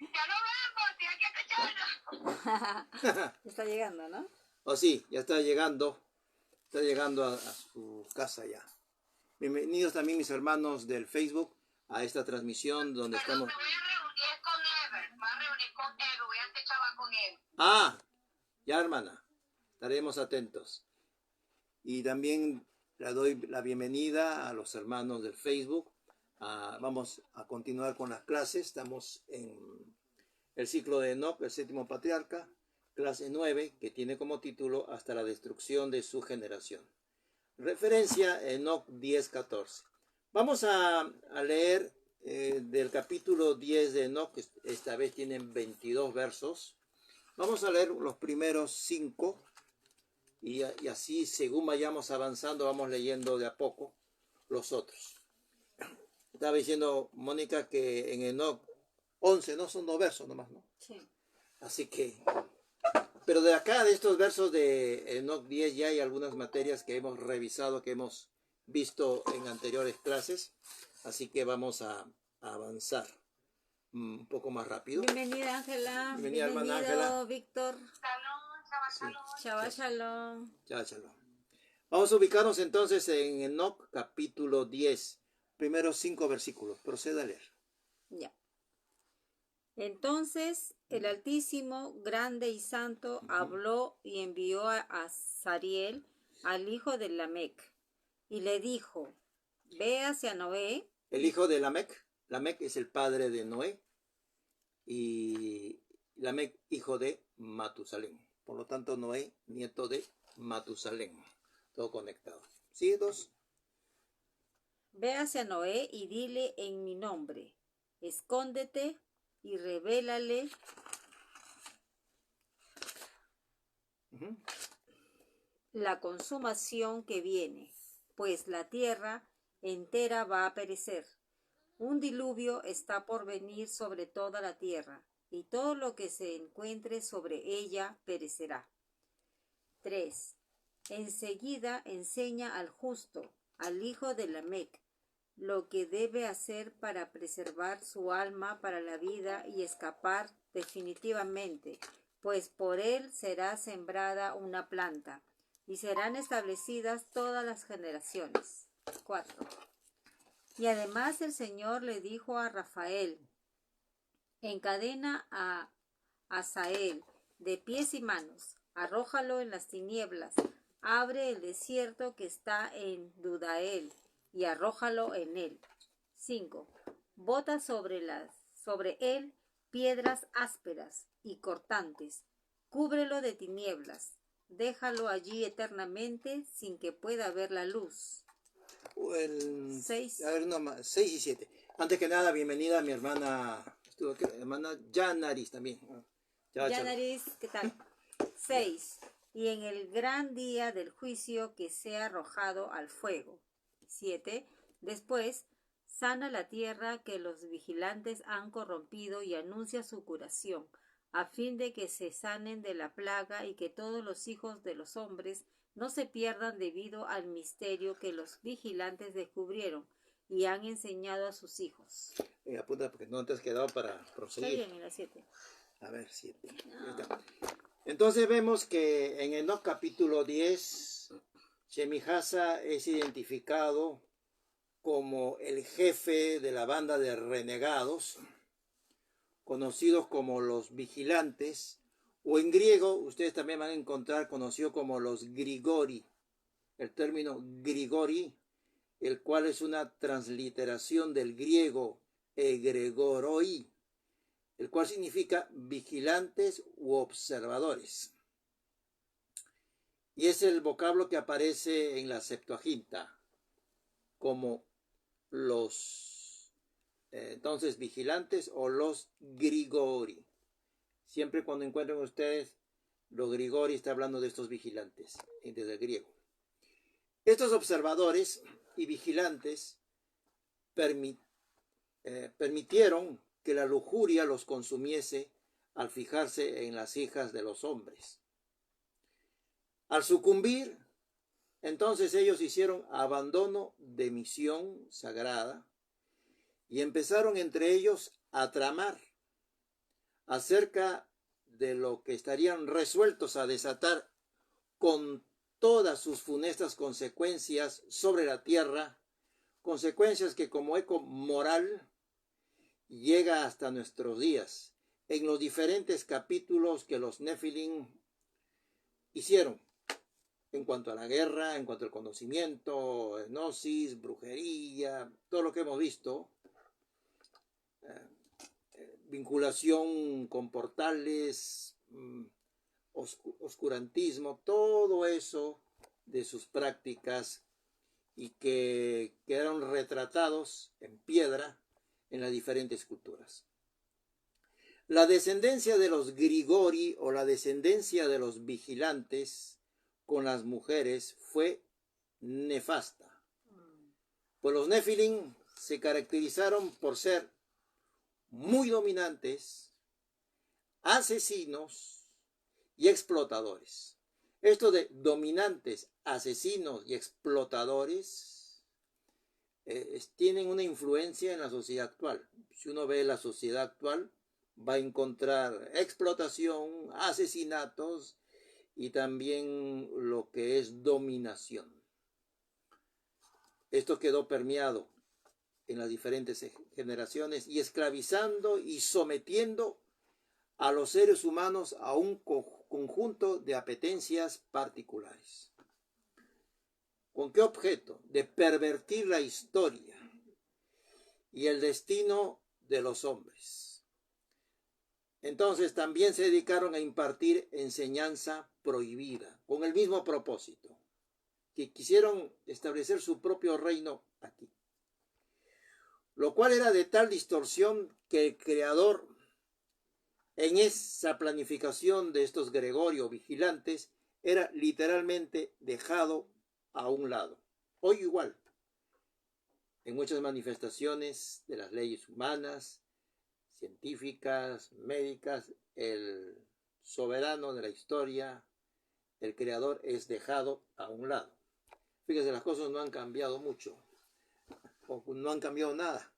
Ya no vemos, tienes que escucharlo. Está llegando, ¿no? Oh, sí, ya está llegando. Está llegando a su casa ya. Bienvenidos también mis hermanos del Facebook a esta transmisión donde Perdón, estamos. me voy a reunir con Ever. Me voy a reunir con Ever. Voy a hacer chava con él. Ah, ya hermana. Estaremos atentos. Y también le doy la bienvenida a los hermanos del Facebook. Vamos a continuar con las clases. Estamos en el ciclo de Enoc, el séptimo patriarca, clase 9, que tiene como título Hasta la destrucción de su generación. Referencia Enoc 10:14. Vamos a leer del capítulo 10 de Enoc, esta vez tienen 22 versos. Vamos a leer los primeros 5 y así según vayamos avanzando vamos leyendo de a poco los otros. Estaba diciendo Mónica que en Enoc 11, ¿no? Son 2 versos nomás, ¿no? Sí. Así que, pero de acá, de estos versos de Enoc 10, ya hay algunas materias que hemos revisado, que hemos visto en anteriores clases. Así que vamos a avanzar un poco más rápido. Bienvenida, Ángela. Bienvenida, hermana Bienvenido, Ángela. Víctor. Shalom, chava, shalom. Shabbat shalom. Ya, shalom. Vamos a ubicarnos entonces en Enoc capítulo 10, primeros 5 versículos. Proceda a leer. Ya. Entonces el Altísimo, grande y santo, habló y envió a Sariel, al hijo de Lamec, y le dijo, ve hacia Noé. El hijo de Lamec. Lamec es el padre de Noé. Y Lamec, hijo de Matusalén. Por lo tanto, Noé, nieto de Matusalén. Todo conectado. ¿Sí, 2? Ve hacia Noé y dile en mi nombre, escóndete y revélale la consumación que viene, pues la tierra entera va a perecer. Un diluvio está por venir sobre toda la tierra, y todo lo que se encuentre sobre ella perecerá. 3. Enseguida enseña al justo, al hijo de Lamec, lo que debe hacer para preservar su alma para la vida y escapar definitivamente, pues por él será sembrada una planta, y serán establecidas todas las generaciones. 4. Y además el Señor le dijo a Rafael, encadena a Asael de pies y manos, arrójalo en las tinieblas, abre el desierto que está en Dudael y arrójalo en él. 5. Bota sobre él piedras ásperas y cortantes, cúbrelo de tinieblas, déjalo allí eternamente sin que pueda ver la luz. 6. A ver, no más, 6 y 7. Antes que nada, bienvenida a mi hermana, hermana Yanaris también. Yanaris, ¿qué tal? 6. Y en el gran día del juicio que sea arrojado al fuego. 7. Después, sana la tierra que los vigilantes han corrompido y anuncia su curación, a fin de que se sanen de la plaga y que todos los hijos de los hombres no se pierdan debido al misterio que los vigilantes descubrieron y han enseñado a sus hijos. Apunta porque no te has quedado para proseguir. Está bien, en la 7. A ver, 7. Entonces vemos que en Enoc capítulo 10, Shemihasa es identificado como el jefe de la banda de renegados, conocidos como los vigilantes, o en griego ustedes también van a encontrar conocido como los grigori. El término grigori, el cual es una transliteración del griego egregoroi, el cual significa vigilantes u observadores. Y es el vocablo que aparece en la Septuaginta como los entonces vigilantes o los grigori. Siempre cuando encuentren ustedes los grigori, está hablando de estos vigilantes desde el griego. Estos observadores y vigilantes permitieron que la lujuria los consumiese al fijarse en las hijas de los hombres. Al sucumbir, entonces ellos hicieron abandono de misión sagrada y empezaron entre ellos a tramar acerca de lo que estarían resueltos a desatar con todas sus funestas consecuencias sobre la tierra, consecuencias que como eco moral llega hasta nuestros días, en los diferentes capítulos que los Nefilim hicieron, en cuanto a la guerra, en cuanto al conocimiento, gnosis, brujería, todo lo que hemos visto, vinculación con portales, oscurantismo, todo eso de sus prácticas y que quedaron retratados en piedra en las diferentes culturas. La descendencia de los Grigori o la descendencia de los vigilantes con las mujeres fue nefasta. Pues los Nefilim se caracterizaron por ser muy dominantes, asesinos y explotadores. Esto de dominantes, asesinos y explotadores tienen una influencia en la sociedad actual. Si uno ve la sociedad actual, va a encontrar explotación, asesinatos y también lo que es dominación. Esto quedó permeado en las diferentes generaciones y esclavizando y sometiendo a los seres humanos a un conjunto de apetencias particulares. ¿Con qué objeto? De pervertir la historia y el destino de los hombres. Entonces también se dedicaron a impartir enseñanza prohibida, con el mismo propósito, que quisieron establecer su propio reino aquí. Lo cual era de tal distorsión que el Creador, en esa planificación de estos Gregorio vigilantes, era literalmente dejado a un lado. Hoy igual, en muchas manifestaciones de las leyes humanas, científicas, médicas, el soberano de la historia, el Creador, es dejado a un lado. Fíjense, las cosas no han cambiado mucho, o no han cambiado nada,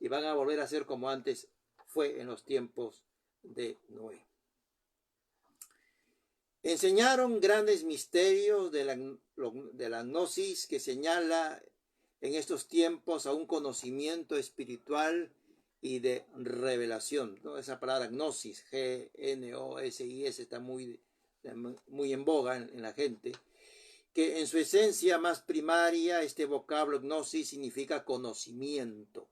y van a volver a ser como antes fue en los tiempos de Noé. Enseñaron grandes misterios de la gnosis, que señala en estos tiempos a un conocimiento espiritual y de revelación, ¿no? Esa palabra gnosis, G-N-O-S-I-S, está muy en boga en la gente, que en su esencia más primaria este vocablo gnosis significa conocimiento,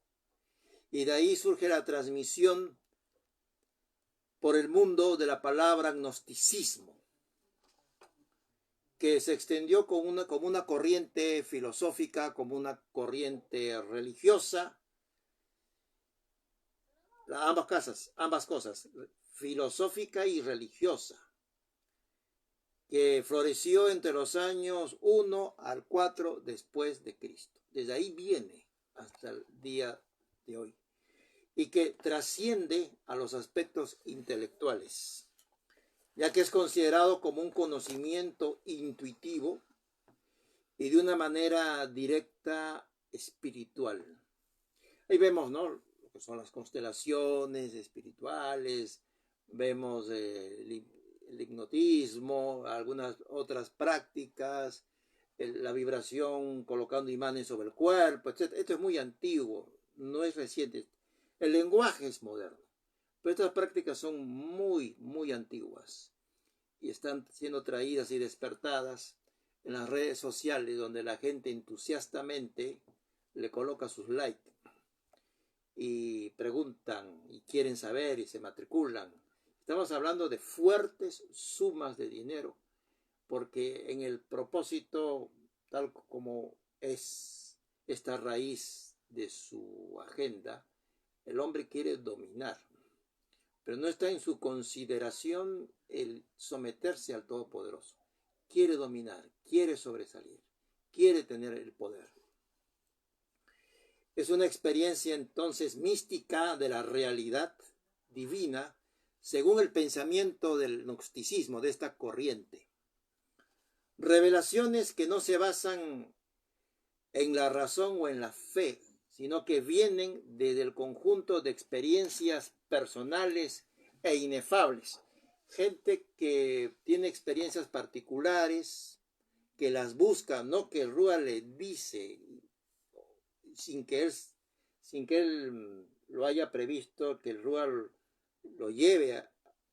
y de ahí surge la transmisión por el mundo de la palabra gnosticismo, que se extendió como una corriente filosófica, como una corriente religiosa, ambas cosas, filosófica y religiosa, que floreció entre los años 1 al 4 después de Cristo. Desde ahí viene hasta el día de hoy, y que trasciende a los aspectos intelectuales, ya que es considerado como un conocimiento intuitivo y de una manera directa espiritual. Ahí vemos, ¿no?, lo que son las constelaciones espirituales, vemos el hipnotismo, algunas otras prácticas, la vibración colocando imanes sobre el cuerpo, etc. Esto es muy antiguo, no es reciente. El lenguaje es moderno, pero estas prácticas son muy antiguas y están siendo traídas y despertadas en las redes sociales, donde la gente entusiastamente le coloca sus likes y preguntan y quieren saber y se matriculan. Estamos hablando de fuertes sumas de dinero, porque en el propósito, tal como es esta raíz de su agenda, el hombre quiere dominar, pero no está en su consideración el someterse al Todopoderoso. Quiere dominar, quiere sobresalir, quiere tener el poder. Es una experiencia entonces mística de la realidad divina, según el pensamiento del gnosticismo, de esta corriente. Revelaciones que no se basan en la razón o en la fe, sino que vienen desde el conjunto de experiencias personales e inefables. Gente que tiene experiencias particulares, que las busca, no que el Rúa le dice sin que él lo haya previsto, que el Rúa lo lleve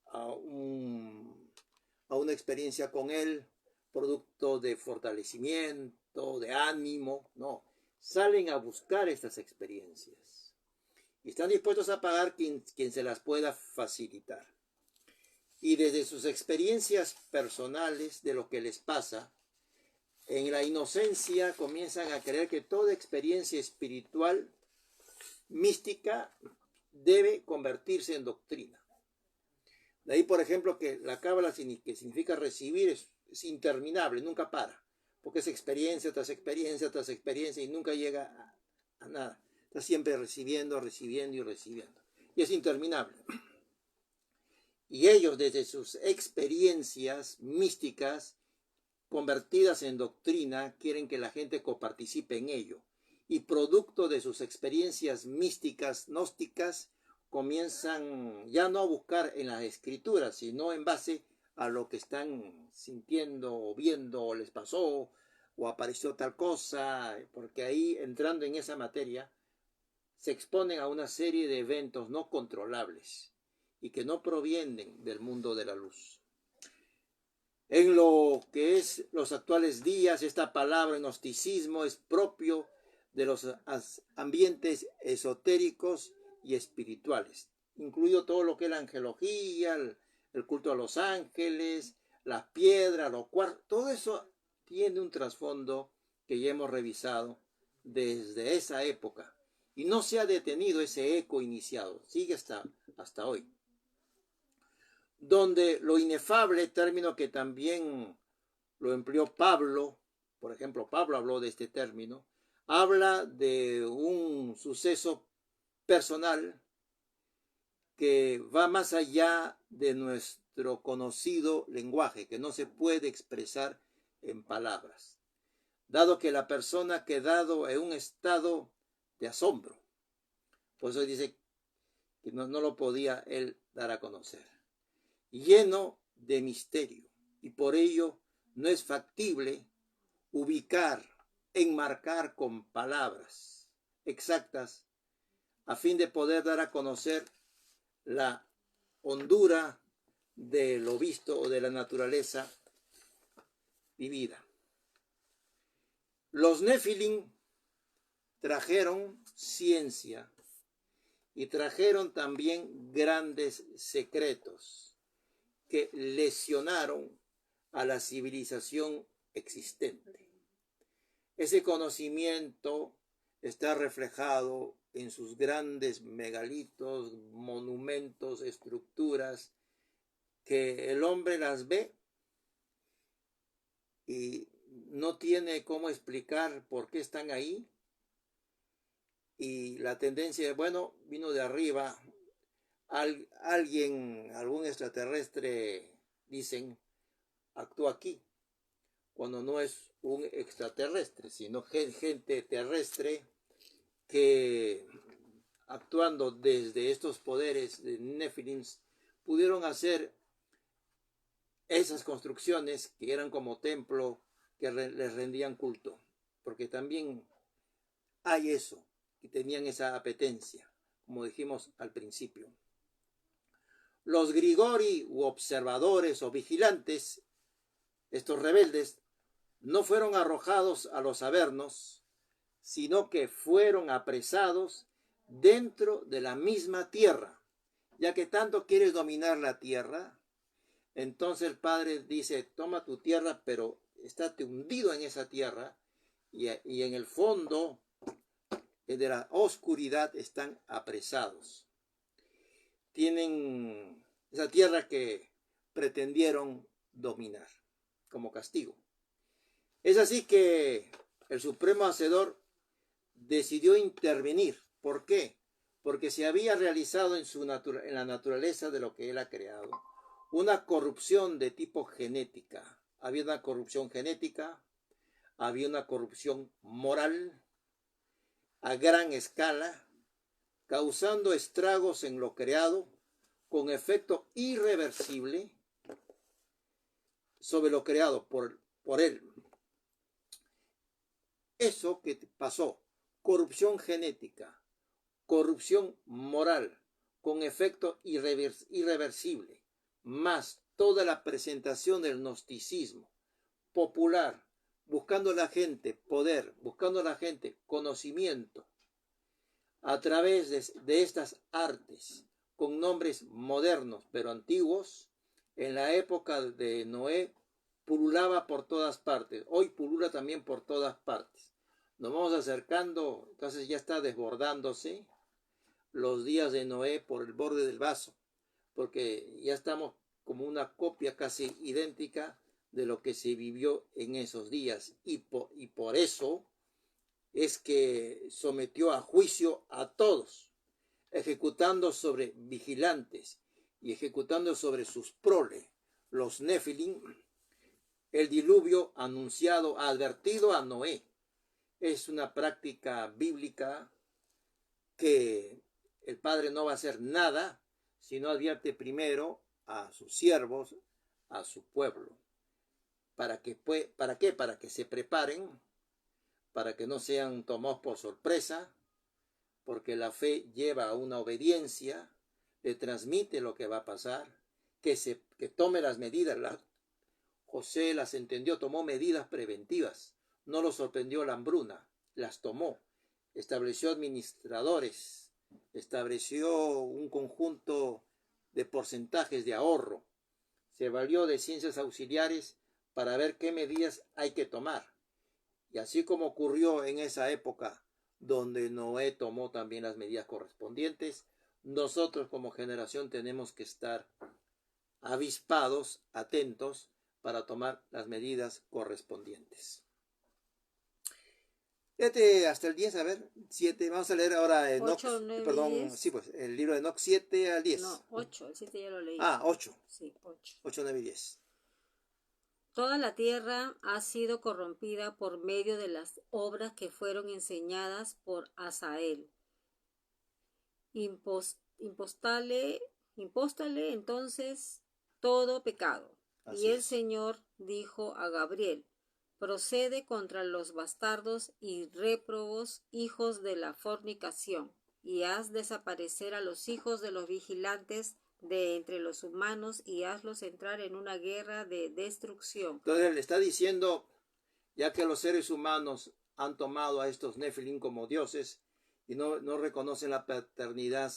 a una experiencia con él, producto de fortalecimiento, de ánimo, no. Salen a buscar estas experiencias y están dispuestos a pagar quien se las pueda facilitar. Y desde sus experiencias personales, de lo que les pasa, en la inocencia comienzan a creer que toda experiencia espiritual, mística, debe convertirse en doctrina. De ahí, por ejemplo, que la cábala, que significa recibir, es interminable, nunca para, porque es experiencia tras experiencia tras experiencia y nunca llega a nada. Está siempre recibiendo, recibiendo y recibiendo. Y es interminable. Y ellos, desde sus experiencias místicas, convertidas en doctrina, quieren que la gente coparticipe en ello. Y producto de sus experiencias místicas, gnósticas, comienzan ya no a buscar en las escrituras, sino en base a lo que están sintiendo o viendo o les pasó o apareció tal cosa, porque ahí, entrando en esa materia, se exponen a una serie de eventos no controlables y que no provienen del mundo de la luz. En lo que es los actuales días, esta palabra gnosticismo es propio de los ambientes esotéricos y espirituales, incluido todo lo que es la angelología, el culto a los ángeles, las piedras, los cuartos. Todo eso tiene un trasfondo que ya hemos revisado desde esa época y no se ha detenido ese eco iniciado, sigue hasta hoy. Donde lo inefable, término que también lo empleó Pablo, por ejemplo, Pablo habló de este término, habla de un suceso personal que va más allá de nuestro conocido lenguaje, que no se puede expresar en palabras, dado que la persona ha quedado en un estado de asombro. Por eso dice que no lo podía él dar a conocer, lleno de misterio, y por ello no es factible ubicar, enmarcar con palabras exactas a fin de poder dar a conocer la hondura de lo visto o de la naturaleza vivida. Los Nefilim trajeron ciencia y trajeron también grandes secretos que lesionaron a la civilización existente. Ese conocimiento está reflejado en sus grandes megalitos, monumentos, estructuras, que el hombre las ve y no tiene cómo explicar por qué están ahí. Y la tendencia es, bueno, vino de arriba, algún extraterrestre, dicen, actúa aquí, cuando no es un extraterrestre, sino gente terrestre que, actuando desde estos poderes de Nefilim, pudieron hacer esas construcciones que eran como templo, que les rendían culto, porque también hay eso, y tenían esa apetencia, como dijimos al principio. Los grigori u observadores o vigilantes, estos rebeldes, no fueron arrojados a los avernos, sino que fueron apresados dentro de la misma tierra. Ya que tanto quieres dominar la tierra, entonces el Padre dice, toma tu tierra, pero estate hundido en esa tierra, y en el fondo de la oscuridad están apresados. Tienen esa tierra que pretendieron dominar como castigo. Es así que el Supremo Hacedor decidió intervenir. ¿Por qué? Porque se había realizado en la naturaleza de lo que él ha creado una corrupción de tipo genética. Había una corrupción genética, había una corrupción moral a gran escala, causando estragos en lo creado, con efecto irreversible sobre lo creado por él. Eso que pasó, corrupción genética, corrupción moral, con efecto irreversible, más toda la presentación del gnosticismo popular, buscando a la gente poder, buscando a la gente conocimiento, a través de estas artes, con nombres modernos pero antiguos, en la época de Noé, pululaba por todas partes. Hoy pulula también por todas partes. Nos vamos acercando, entonces ya está desbordándose los días de Noé por el borde del vaso, porque ya estamos como una copia casi idéntica de lo que se vivió en esos días. Y por eso es que sometió a juicio a todos, ejecutando sobre vigilantes y ejecutando sobre sus prole, los Nefilim, el diluvio anunciado, advertido a Noé. Es una práctica bíblica que el Padre no va a hacer nada si no advierte primero a sus siervos, a su pueblo. ¿Para qué? Para que se preparen, para que no sean tomados por sorpresa, porque la fe lleva a una obediencia, le transmite lo que va a pasar, que tome las medidas. José las entendió, tomó medidas preventivas, no lo sorprendió la hambruna, las tomó, estableció administradores, estableció un conjunto de porcentajes de ahorro, se valió de ciencias auxiliares para ver qué medidas hay que tomar. Y así como ocurrió en esa época donde Noé tomó también las medidas correspondientes, nosotros como generación tenemos que estar avispados, atentos, para tomar las medidas correspondientes. Fíjate hasta el 10, a ver, 7, vamos a leer ahora Enoch, 8, 9, perdón, 10. sí, pues, el libro de Enoch 7 al 10. No, 8, el 7 ya lo leí. 8. Sí, 8. 8, 9 y 10. Toda la tierra ha sido corrompida por medio de las obras que fueron enseñadas por Asael. Impóstale entonces todo pecado. Así Y el es. Señor dijo a Gabriel: procede contra los bastardos y réprobos, hijos de la fornicación, y haz desaparecer a los hijos de los vigilantes de entre los humanos, y hazlos entrar en una guerra de destrucción. Entonces le está diciendo, ya que los seres humanos han tomado a estos Nefilim como dioses y no reconocen la paternidad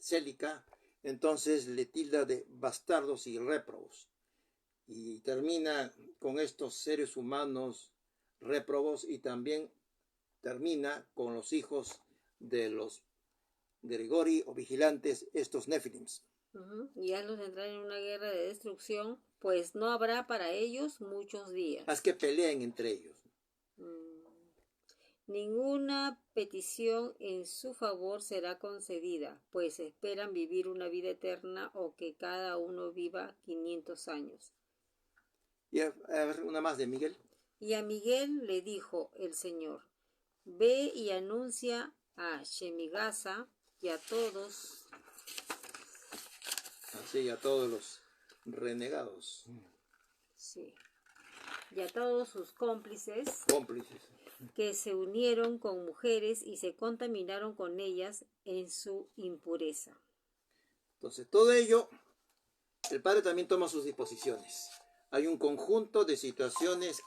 célica, entonces le tilda de bastardos y réprobos. Y termina con estos seres humanos réprobos y también termina con los hijos de los Grigori o vigilantes, estos Nefilims. Y hazlos entrar en una guerra de destrucción, pues no habrá para ellos muchos días. Haz que peleen entre ellos. Ninguna petición en su favor será concedida, pues esperan vivir una vida eterna o que cada uno viva 500 años. Y a ver, una más de Miguel. Y a Miguel le dijo el Señor: ve y anuncia a Shemigasa y a todos. Así, a todos los renegados. Sí. Y a todos sus cómplices que se unieron con mujeres y se contaminaron con ellas en su impureza. Entonces, todo ello, el Padre también toma sus disposiciones. Hay un conjunto de situaciones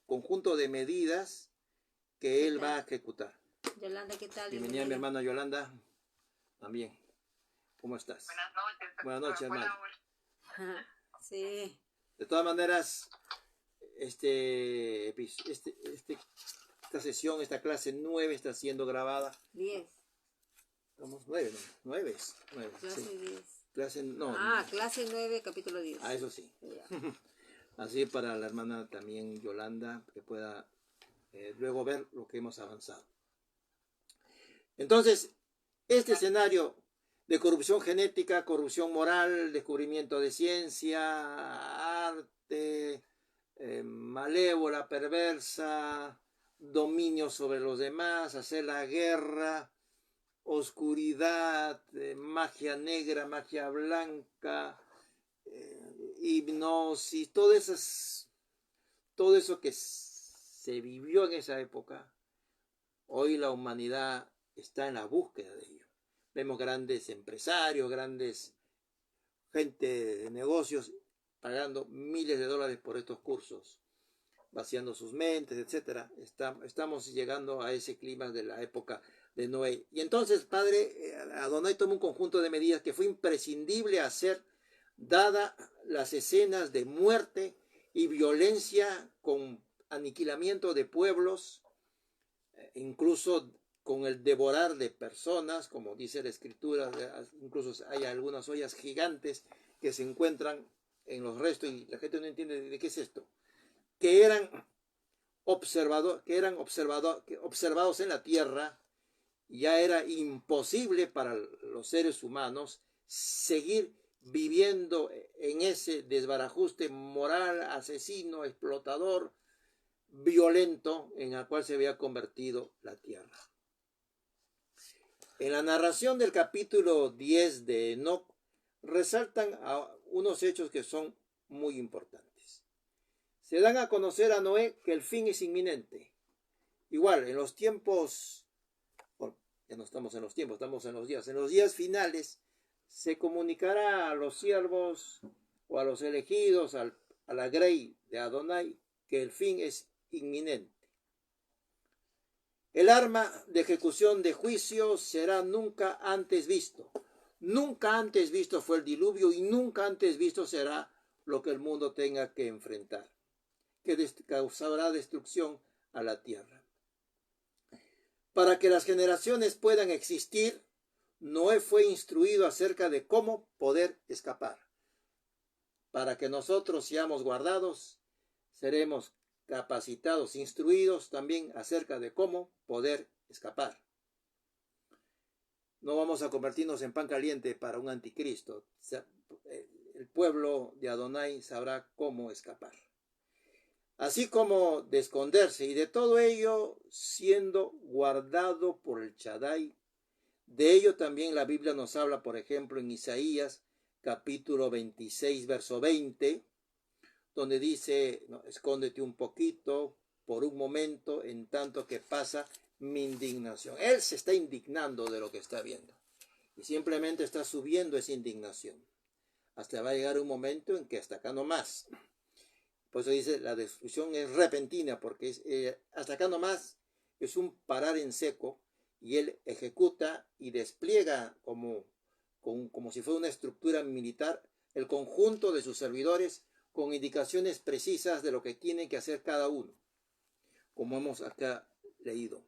conjunto de medidas que Él va a ejecutar. Yolanda, ¿qué tal? Bienvenida mi hermana Yolanda. También. ¿Cómo estás? Buenas noches. Buenas noches, hermano. Sí. De todas maneras, esta sesión, esta clase 9 está siendo grabada. 10. Estamos 9, ¿no? 9. Clase Sí. 10. Clase 9, capítulo 10. Eso sí. Ya. Así para la hermana también Yolanda, que pueda luego ver lo que hemos avanzado. Entonces, este escenario de corrupción genética, corrupción moral, descubrimiento de ciencia, arte, malévola, perversa, dominio sobre los demás, hacer la guerra, oscuridad, magia negra, magia blanca, hipnosis, todo eso que se vivió en esa época, hoy la humanidad está en la búsqueda de ello. Vemos grandes empresarios, grandes gente de negocios pagando miles de dólares por estos cursos, vaciando sus mentes, etc. Estamos llegando a ese clima de la época de Noé. Y entonces, Padre, Adonai tomó un conjunto de medidas que fue imprescindible hacer, dada las escenas de muerte y violencia con aniquilamiento de pueblos, incluso con el devorar de personas, como dice la Escritura. Incluso hay algunas ollas gigantes que se encuentran en los restos y la gente no entiende de qué es esto, que eran observados en la tierra. Ya era imposible para los seres humanos seguir viviendo en ese desbarajuste moral, asesino, explotador, violento en el cual se había convertido la tierra. En la narración del capítulo 10 de Enoc resaltan unos hechos que son muy importantes. Se dan a conocer a Noé que el fin es inminente. Igual, en los tiempos, ya no estamos en los tiempos, estamos en los días finales, se comunicará a los siervos o a los elegidos, a la grey de Adonai, que el fin es inminente. El arma de ejecución de juicio será nunca antes visto. Nunca antes visto fue el diluvio y nunca antes visto será lo que el mundo tenga que enfrentar, que causará destrucción a la tierra. Para que las generaciones puedan existir, Noé fue instruido acerca de cómo poder escapar. Para que nosotros seamos guardados, seremos capacitados, instruidos también acerca de cómo poder escapar. No vamos a convertirnos en pan caliente para un anticristo. El pueblo de Adonai sabrá cómo escapar, así como de esconderse, y de todo ello siendo guardado por el Shaddai. De ello también la Biblia nos habla, por ejemplo, en Isaías capítulo 26, verso 20, donde dice, no, escóndete un poquito por un momento en tanto que pasa mi indignación. Él se está indignando de lo que está viendo y simplemente está subiendo esa indignación. Hasta va a llegar un momento en que hasta acá no más. Por eso dice, la destrucción es repentina, porque hasta acá no más es un parar en seco, y él ejecuta y despliega como si fuera una estructura militar el conjunto de sus servidores con indicaciones precisas de lo que tiene que hacer cada uno, como hemos acá leído,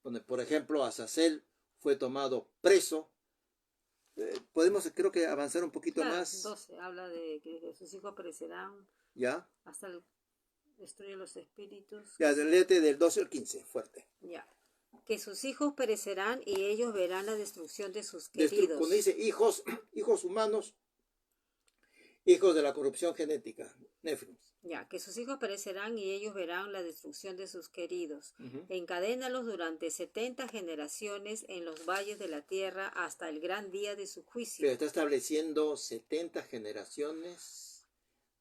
donde por ejemplo Azazel fue tomado preso. Podemos, creo que, avanzar un poquito más. 12 habla de que sus hijos perecerán. Ya. Hasta destruye los espíritus. Ya, léete del 12 al 15, fuerte. Ya. Que sus hijos perecerán y ellos verán la destrucción de sus queridos. Cuando dice hijos humanos, hijos de la corrupción genética, Nephilim. Ya, que sus hijos perecerán y ellos verán la destrucción de sus queridos. Encadénalos durante 70 generaciones en los valles de la tierra hasta el gran día de su juicio. Pero está estableciendo 70 generaciones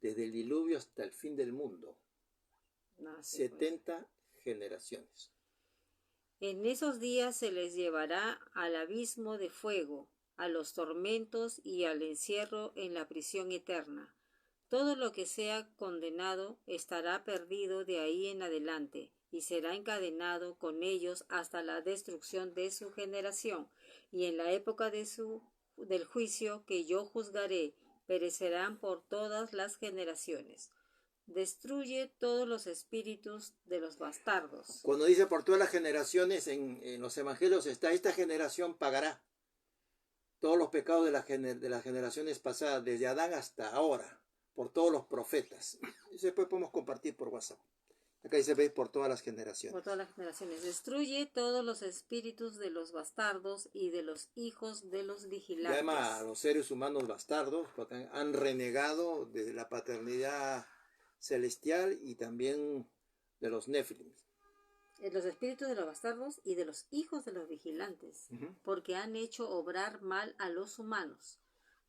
desde el diluvio hasta el fin del mundo. 70 generaciones. En esos días se les llevará al abismo de fuego, a los tormentos y al encierro en la prisión eterna. Todo lo que sea condenado estará perdido de ahí en adelante y será encadenado con ellos hasta la destrucción de su generación. Y en la época del juicio que yo juzgaré, perecerán por todas las generaciones. Destruye todos los espíritus de los bastardos. Cuando dice por todas las generaciones, en los evangelios está, esta generación pagará todos los pecados de las generaciones pasadas, desde Adán hasta ahora, por todos los profetas. Eso después podemos compartir por WhatsApp. Acá dice, ve, por todas las generaciones. Por todas las generaciones. Destruye todos los espíritus de los bastardos y de los hijos de los vigilantes. Y además a los seres humanos bastardos, porque han renegado de la paternidad celestial y también de los Nephilim. los espíritus de los bastardos y de los hijos de los vigilantes, porque han hecho obrar mal a los humanos.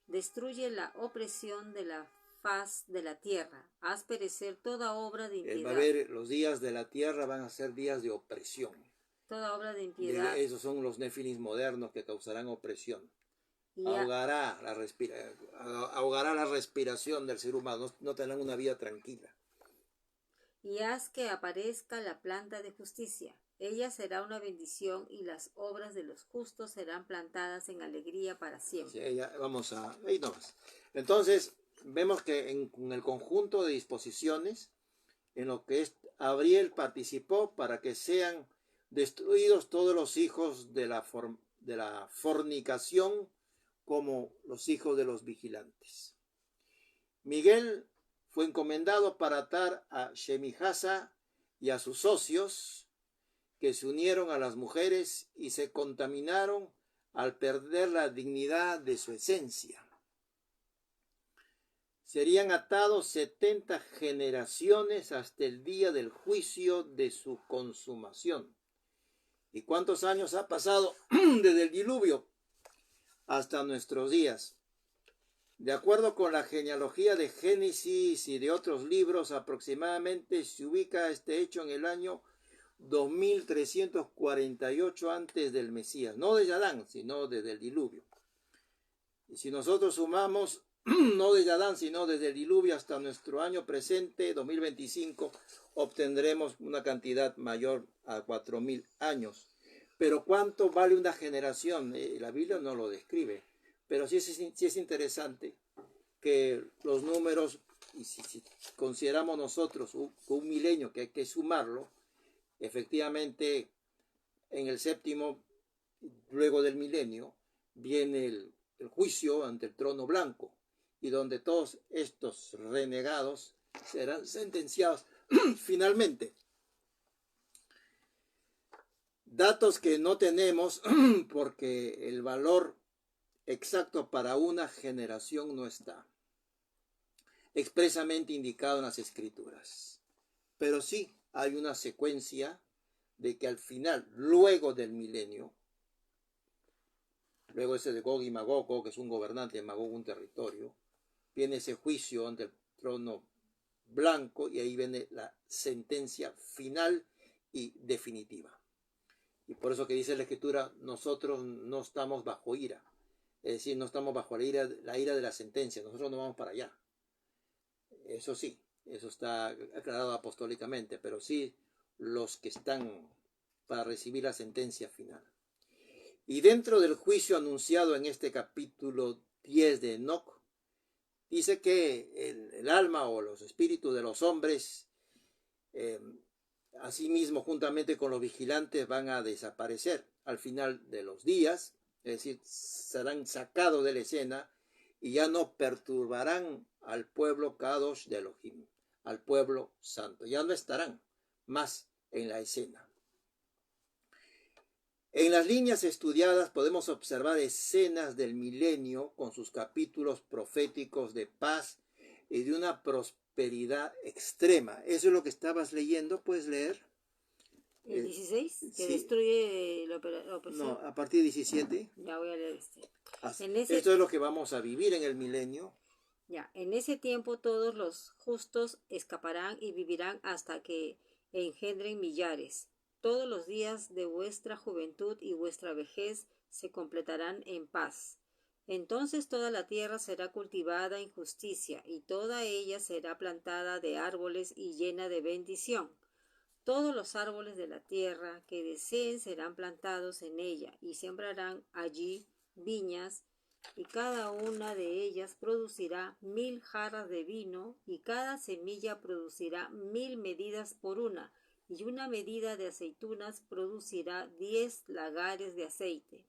Destruye la opresión de la faz de la tierra, haz perecer toda obra de Va a impiedad. haber, los días de la tierra van a ser días de opresión. Toda obra de impiedad. Esos son los nefilis modernos que causarán opresión. Y ahogará la respiración del ser humano, no tendrán una vida tranquila. y haz que aparezca la planta de justicia. Ella será una bendición y las obras de los justos serán plantadas en alegría para siempre. Sí, ahí nomás. Entonces, vemos que en el conjunto de disposiciones, en lo que Abriel participó para que sean destruidos todos los hijos de la fornicación, como los hijos de los vigilantes. Miguel fue encomendado para atar a Shemijasa y a sus socios, que se unieron a las mujeres y se contaminaron al perder la dignidad de su esencia. Serían atados 70 generaciones hasta el día del juicio de su consumación. ¿Y cuántos años ha pasado desde el diluvio hasta nuestros días? De acuerdo con la genealogía de Génesis y de otros libros, aproximadamente se ubica este hecho en el año 2348 antes del Mesías, no desde Adán, sino desde el diluvio. Y si nosotros sumamos, no desde Adán, sino desde el diluvio hasta nuestro año presente, 2025, obtendremos una cantidad mayor a 4000 años. Pero ¿cuánto vale una generación? La Biblia no lo describe, pero sí es interesante que los números, y si consideramos nosotros un milenio que hay que sumarlo, efectivamente en el séptimo, luego del milenio, viene el juicio ante el trono blanco, y donde todos estos renegados serán sentenciados finalmente. Datos que no tenemos porque el valor exacto para una generación no está expresamente indicado en las escrituras. Pero sí hay una secuencia de que al final, luego del milenio, luego ese de Gog y Magog, Gog es un gobernante, Magog un territorio, viene ese juicio ante el trono blanco y ahí viene la sentencia final y definitiva. Y por eso que dice la Escritura, nosotros no estamos bajo ira. Es decir, no estamos bajo la ira de la sentencia. Nosotros no vamos para allá. Eso sí, eso está aclarado apostólicamente, pero sí los que están para recibir la sentencia final. Y dentro del juicio anunciado en este capítulo 10 de Enoc, dice que el alma o los espíritus de los hombres, asimismo juntamente con los vigilantes, van a desaparecer al final de los días, es decir, serán sacados de la escena y ya no perturbarán al pueblo Kadosh de Elohim, al pueblo santo, ya no estarán más en la escena. En las líneas estudiadas podemos observar escenas del milenio con sus capítulos proféticos de paz y de una prosperidad extrema. Eso es lo que estabas leyendo, ¿puedes leer? El 16, que sí. Destruye la opresión. No, a partir de 17. Ya voy a leer este. Esto es lo que vamos a vivir en el milenio. Ya, en ese tiempo todos los justos escaparán y vivirán hasta que engendren millares. Todos los días de vuestra juventud y vuestra vejez se completarán en paz. Entonces toda la tierra será cultivada en justicia, y toda ella será plantada de árboles y llena de bendición. Todos los árboles de la tierra que deseen serán plantados en ella, y sembrarán allí viñas, y cada una de ellas producirá 1000 jarras de vino, y cada semilla producirá 1000 medidas por una, y una medida de aceitunas producirá 10 lagares de aceite.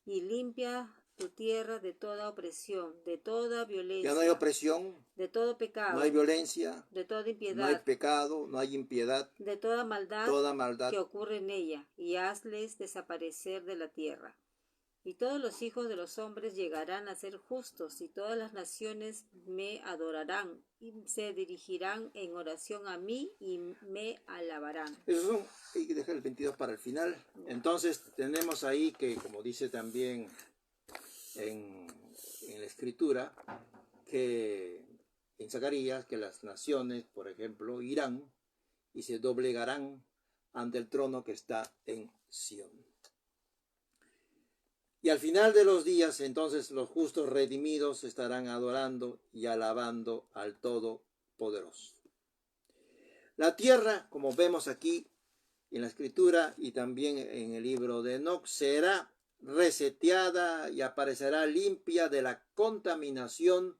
Y limpia tu tierra de toda opresión, de toda violencia. Ya no hay opresión, de todo pecado, no hay violencia, de toda impiedad, no hay pecado, no hay impiedad, de toda maldad maldad que ocurre en ella, y hazles desaparecer de la tierra. Y todos los hijos de los hombres llegarán a ser justos, y todas las naciones me adorarán, y se dirigirán en oración a mí, y me alabarán. Esos son, hay que dejar el 22 para el final. Entonces tenemos ahí que, como dice también en la escritura, que en Zacarías, que las naciones, por ejemplo, irán y se doblegarán ante el trono que está en Sión. Y al final de los días, entonces, los justos redimidos estarán adorando y alabando al Todopoderoso. La tierra, como vemos aquí en la escritura y también en el libro de Enoc, será reseteada y aparecerá limpia de la contaminación.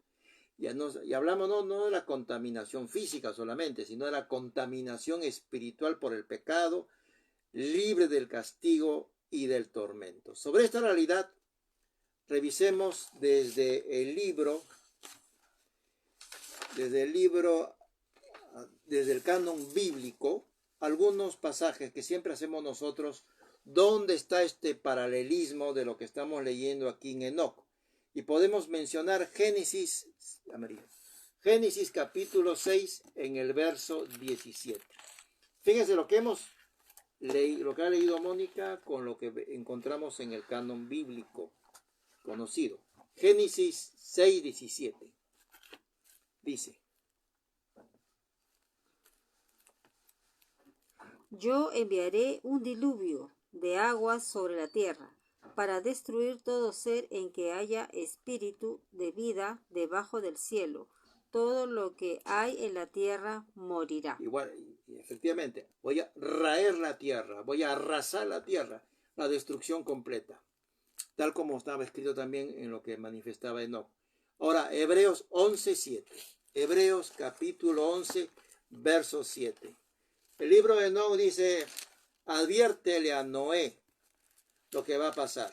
Y hablamos no de la contaminación física solamente, sino de la contaminación espiritual por el pecado, libre del castigo y del tormento. Sobre esta realidad, revisemos desde el canon bíblico, algunos pasajes que siempre hacemos nosotros, donde está este paralelismo de lo que estamos leyendo aquí en Enoc. Y podemos mencionar Génesis capítulo 6 en el verso 17. Fíjense lo que ha leído Mónica con lo que encontramos en el canon bíblico conocido. Génesis 6, 17. Dice: Yo enviaré un diluvio de aguas sobre la tierra, para destruir todo ser en que haya espíritu de vida debajo del cielo. Todo lo que hay en la tierra morirá. Igual, efectivamente, voy a raer la tierra, voy a arrasar la tierra, la destrucción completa, tal como estaba escrito también en lo que manifestaba Enoc. Ahora, Hebreos 11:7. Hebreos capítulo 11, verso 7. El libro de Enoc dice: adviértele a Noé lo que va a pasar.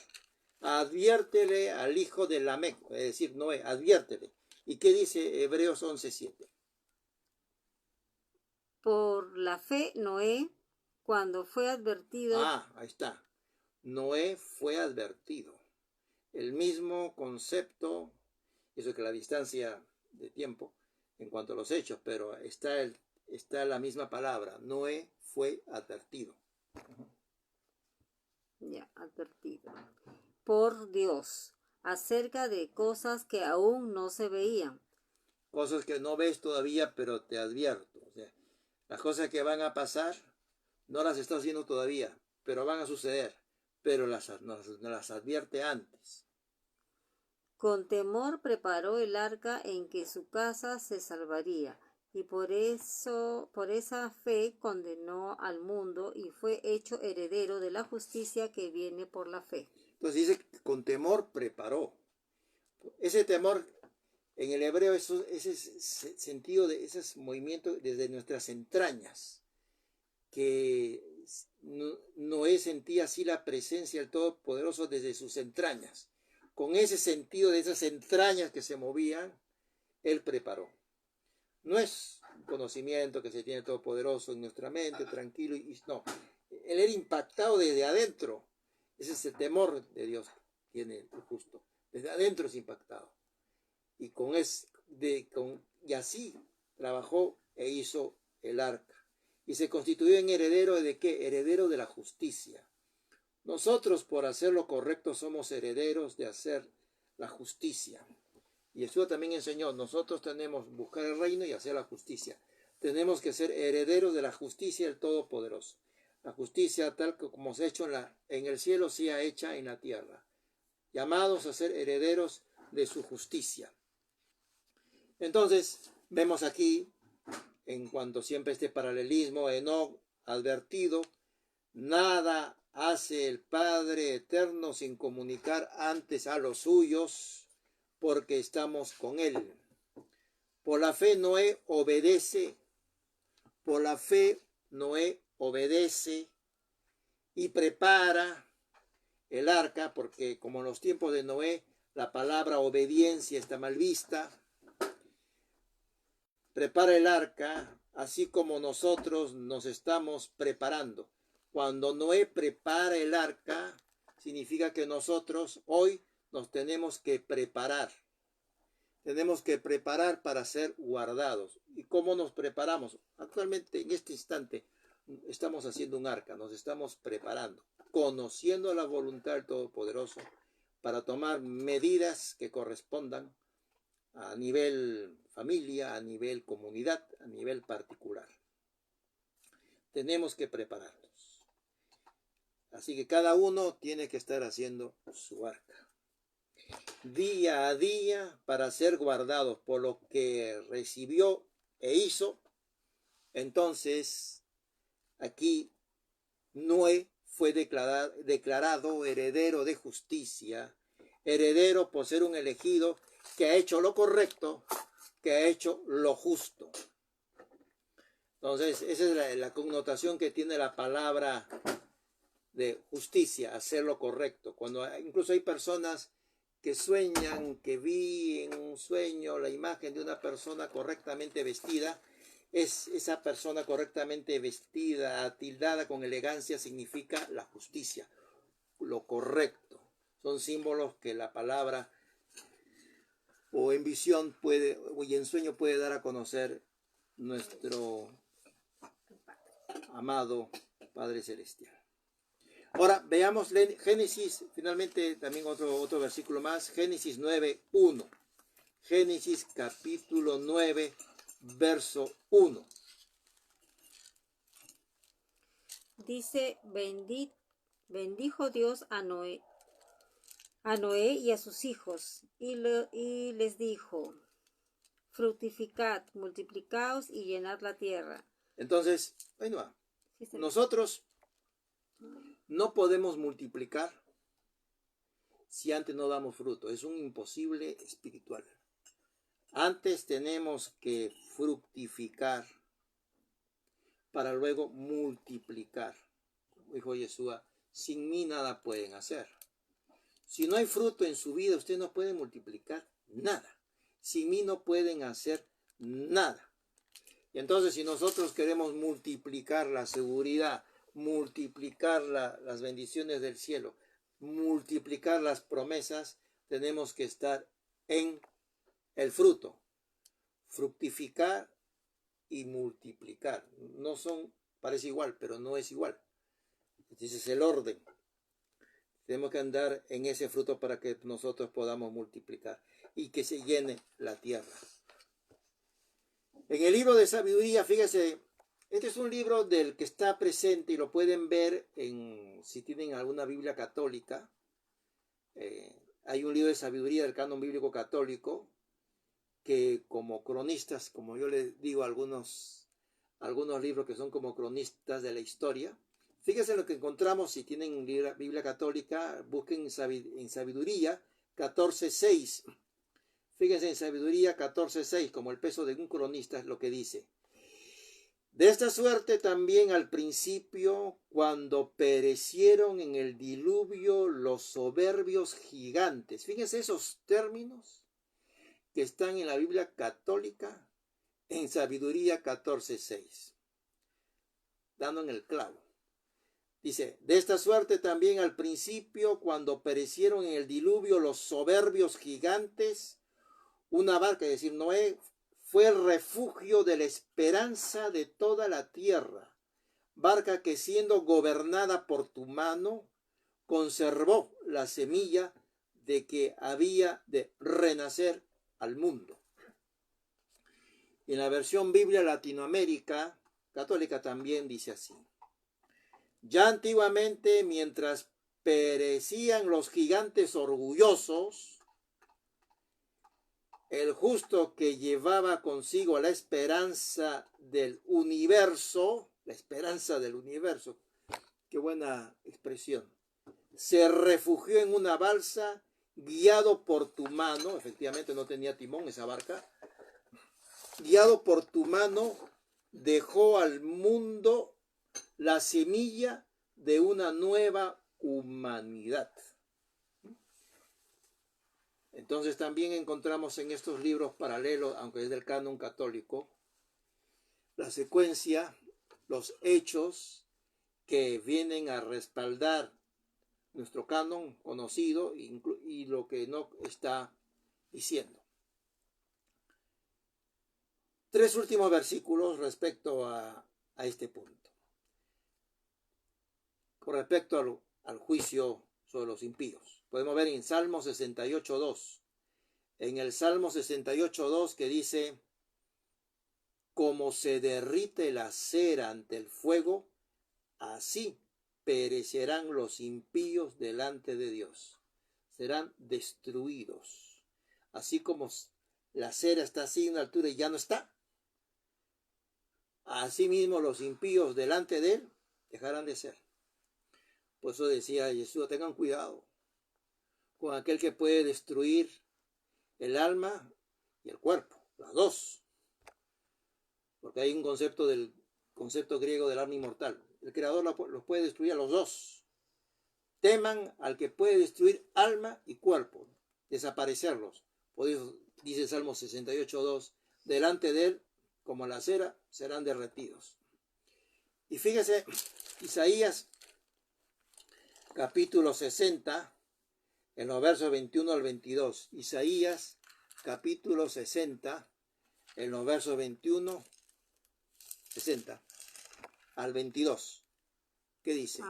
Adviértele al hijo de Lamec, es decir, Noé, adviértele. ¿Y qué dice Hebreos 11:7? Por la fe, Noé, cuando fue advertido. Ahí está. Noé fue advertido. El mismo concepto, eso que la distancia de tiempo en cuanto a los hechos, pero está la misma palabra. Noé fue advertido. Ya, advertido. Por Dios, acerca de cosas que aún no se veían. Cosas que no ves todavía, pero te advierto. O sea, las cosas que van a pasar, no las estás viendo todavía, pero van a suceder. Pero las advierte antes. Con temor preparó el arca en que su casa se salvaría, y por esa fe condenó al mundo y fue hecho heredero de la justicia que viene por la fe. Entonces dice que con temor preparó. Ese temor en el hebreo, ese sentido de ese movimiento desde nuestras entrañas, que Noé sentía así la presencia del Todopoderoso desde sus entrañas. Con ese sentido de esas entrañas que se movían, él preparó. No es un conocimiento que se tiene Todopoderoso en nuestra mente, tranquilo, no. Él era impactado desde adentro. Ese es el temor de Dios que tiene el justo. Desde adentro es impactado. Y así trabajó e hizo el arca. Y se constituyó en heredero ¿de qué? Heredero de la justicia. Nosotros, por hacer lo correcto, somos herederos de hacer la justicia. Y Jesús también enseñó, nosotros tenemos que buscar el reino y hacer la justicia. Tenemos que ser herederos de la justicia del Todopoderoso. La justicia tal como se ha hecho en el cielo, sea hecha en la tierra. Llamados a ser herederos de su justicia. Entonces, vemos aquí, en cuanto siempre este paralelismo, Enoc advertido, nada hace el Padre eterno sin comunicar antes a los suyos, porque estamos con él. Por la fe Noé obedece y prepara el arca, porque como en los tiempos de Noé, la palabra obediencia está mal vista. Prepara el arca, así como nosotros nos estamos preparando. Cuando Noé prepara el arca, significa que nosotros hoy nos tenemos que preparar. Tenemos que preparar para ser guardados. ¿Y cómo nos preparamos? Actualmente, en este instante, estamos haciendo un arca, nos estamos preparando, conociendo la voluntad del Todopoderoso para tomar medidas que correspondan a nivel familia, a nivel comunidad, a nivel particular. Tenemos que prepararnos. Así que cada uno tiene que estar haciendo su arca día a día para ser guardados por lo que recibió e hizo. Entonces, aquí Noé fue declarado heredero de justicia, heredero por ser un elegido que ha hecho lo correcto, que ha hecho lo justo. Entonces, esa es la connotación que tiene la palabra de justicia, hacer lo correcto. Cuando incluso hay personas que sueñan, que vi en un sueño la imagen de una persona correctamente vestida, es esa persona correctamente vestida, tildada con elegancia, significa la justicia, lo correcto. Son símbolos que la palabra o en visión puede, o en sueño puede dar a conocer nuestro amado Padre Celestial. Ahora veamos Génesis, finalmente también otro versículo más, Génesis 9:1. Génesis capítulo 9, verso 1. Dice, bendijo Dios a Noé y a sus hijos, y les dijo, fructificad, multiplicaos y llenad la tierra. Entonces, bueno, nosotros no podemos multiplicar si antes no damos fruto. Es un imposible espiritual. Antes tenemos que fructificar para luego multiplicar. Como dijo Yeshua, sin mí nada pueden hacer. Si no hay fruto en su vida, usted no puede multiplicar nada. Sin mí no pueden hacer nada. Y entonces, si nosotros queremos multiplicar la seguridad, multiplicar las bendiciones del cielo, multiplicar las promesas, tenemos que estar en el fruto. Fructificar y multiplicar. No son, parece igual, pero no es igual. Ese es el orden. Tenemos que andar en ese fruto para que nosotros podamos multiplicar y que se llene la tierra. En el libro de sabiduría, fíjese, este es un libro del que está presente y lo pueden ver si tienen alguna Biblia católica. Hay un libro de sabiduría del canon bíblico católico que como cronistas, como yo les digo, algunos libros que son como cronistas de la historia. Fíjense lo que encontramos, si tienen Biblia católica, busquen en sabiduría 14:6. Fíjense en sabiduría 14:6, como el peso de un cronista es lo que dice. De esta suerte también al principio, cuando perecieron en el diluvio los soberbios gigantes. Fíjense esos términos que están en la Biblia católica en sabiduría 14:6, dando en el clavo. Dice, de esta suerte también al principio, cuando perecieron en el diluvio los soberbios gigantes, una barca, es decir, Noé, fue el refugio de la esperanza de toda la tierra, barca que siendo gobernada por tu mano, conservó la semilla de que había de renacer al mundo. Y en la versión Biblia Latinoamérica católica también dice así. Ya antiguamente, mientras perecían los gigantes orgullosos, el justo que llevaba consigo la esperanza del universo, qué buena expresión, se refugió en una balsa guiado por tu mano, efectivamente no tenía timón esa barca, guiado por tu mano, dejó al mundo la semilla de una nueva humanidad. Entonces también encontramos en estos libros paralelos, aunque es del canon católico, la secuencia, los hechos que vienen a respaldar nuestro canon conocido y lo que Enoc está diciendo. 3 últimos versículos respecto a este punto. Con respecto al juicio sobre los impíos. Podemos ver en Salmo 68.2. En el Salmo 68.2 que dice: como se derrite la cera ante el fuego, así perecerán los impíos delante de Dios. Serán destruidos. Así como la cera está así en una altura y ya no está, asimismo los impíos delante de Él dejarán de ser. Por eso decía Jesús, tengan cuidado con aquel que puede destruir el alma y el cuerpo, las dos. Porque hay un concepto griego del alma inmortal. El Creador los puede destruir a los dos. Teman al que puede destruir alma y cuerpo, desaparecerlos. Por eso dice el Salmo 68.2, delante de Él, como la cera, serán derretidos. Y fíjese, Isaías capítulo 60, en los versos 21 al 22. Isaías capítulo 60, en los versos 60 al 22. ¿Qué dice?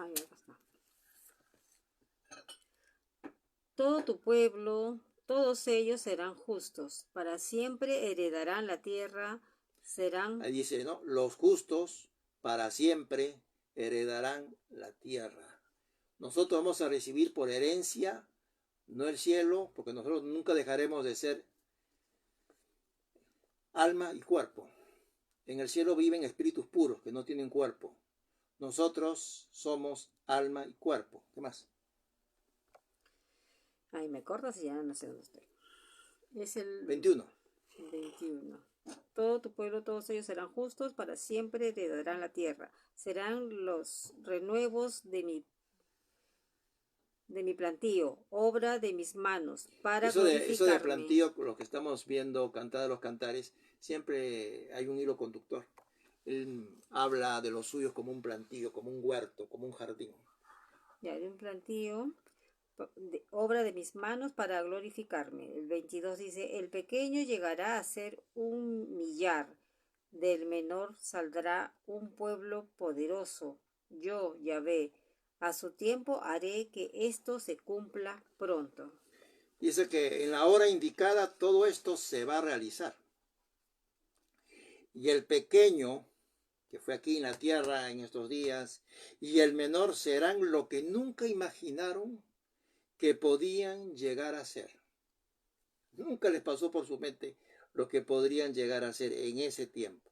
Todo tu pueblo, todos ellos serán justos, para siempre heredarán la tierra, serán... Ahí dice, ¿no? Los justos para siempre heredarán la tierra. Nosotros vamos a recibir por herencia, no el cielo, porque nosotros nunca dejaremos de ser alma y cuerpo. En el cielo viven espíritus puros que no tienen cuerpo. Nosotros somos alma y cuerpo. ¿Qué más? Ay, me cortas y ya no sé dónde estoy. Es el 21. 21. Todo tu pueblo, todos ellos serán justos, para siempre heredarán la tierra. Serán los renuevos de mi plantío, obra de mis manos, para glorificarme. Eso de plantío, lo que estamos viendo, Cantar de los Cantares, siempre hay un hilo conductor. Él habla de los suyos como un plantío, como un huerto, como un jardín. Ya, de un plantío, obra de mis manos para glorificarme. El 22 dice, el pequeño llegará a ser un millar, del menor saldrá un pueblo poderoso. Yo, Yahvé, a su tiempo haré que esto se cumpla pronto. Dice que en la hora indicada todo esto se va a realizar. Y el pequeño, que fue aquí en la tierra en estos días, y el menor serán lo que nunca imaginaron que podían llegar a ser. Nunca les pasó por su mente lo que podrían llegar a ser en ese tiempo.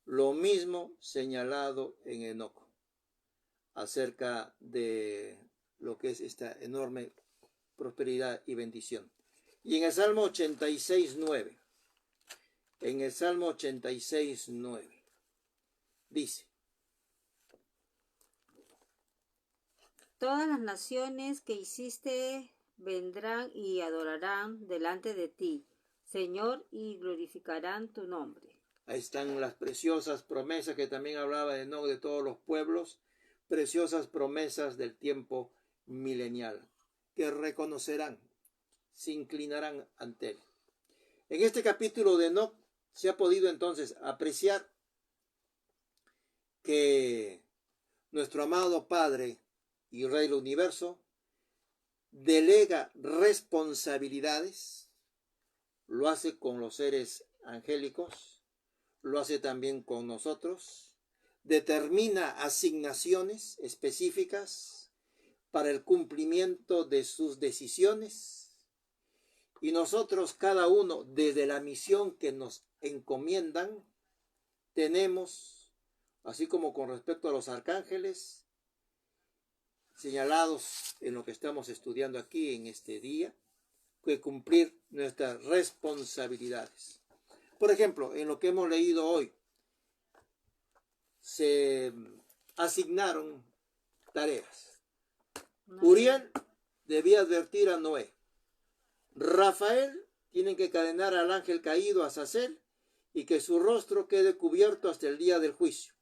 Lo mismo señalado en Enoc acerca de lo que es esta enorme prosperidad y bendición. Y en el Salmo 86.9, en el Salmo 86.9, dice: todas las naciones que hiciste vendrán y adorarán delante de ti, Señor, y glorificarán tu nombre. Ahí están las preciosas promesas que también hablaba de Enoc, de todos los pueblos, preciosas promesas del tiempo milenial, que reconocerán, se inclinarán ante él. En este capítulo de Enoc se ha podido entonces apreciar que nuestro amado Padre y Rey del Universo delega responsabilidades, lo hace con los seres angélicos, lo hace también con nosotros, determina asignaciones específicas para el cumplimiento de sus decisiones, y nosotros, cada uno, desde la misión que nos encomiendan, tenemos, así como con respecto a los arcángeles, señalados en lo que estamos estudiando aquí en este día, que cumplir nuestras responsabilidades. Por ejemplo, en lo que hemos leído hoy, se asignaron tareas. Uriel debía advertir a Noé. Rafael tiene que cadenar al ángel caído Azazel y que su rostro quede cubierto hasta el día del juicio.